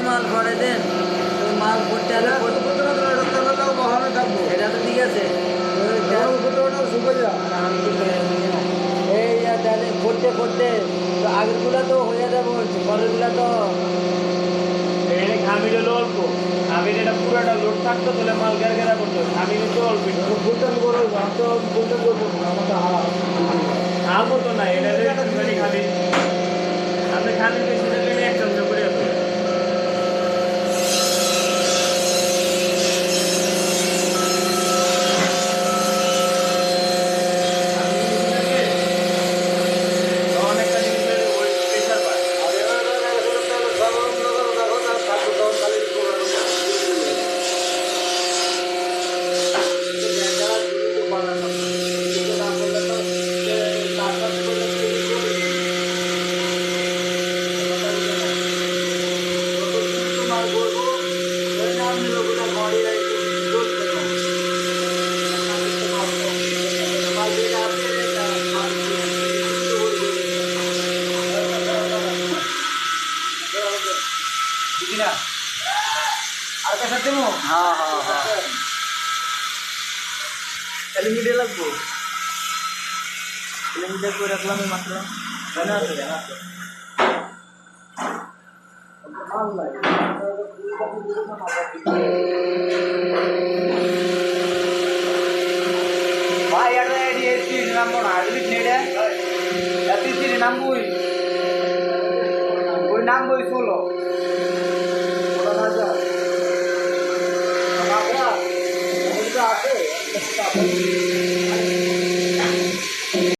মাল করে দেন মাল করতে হলে এটা তো ঠিক আছে এই করতে করতে আগেরগুলা তো হয়ে যাবো পরেরগুলা তো খামির হলো অল্প খামির এটা পুরোটা লোড থাকতো তাহলে মাল গেরা করতো খামির তো অল্প আলবো তো না এটা খামির আপনি খামির বেশি থাকলে এক চামচ করে যাবে हाँ हाँ हाँ मीडिया लगभग मीडिया को रखलाम मात्र बना भाई यार ये चीज नाम कौन आदमी नेड़े ऐसी चीज नाम कोई नाम कोई सोलो Gracias.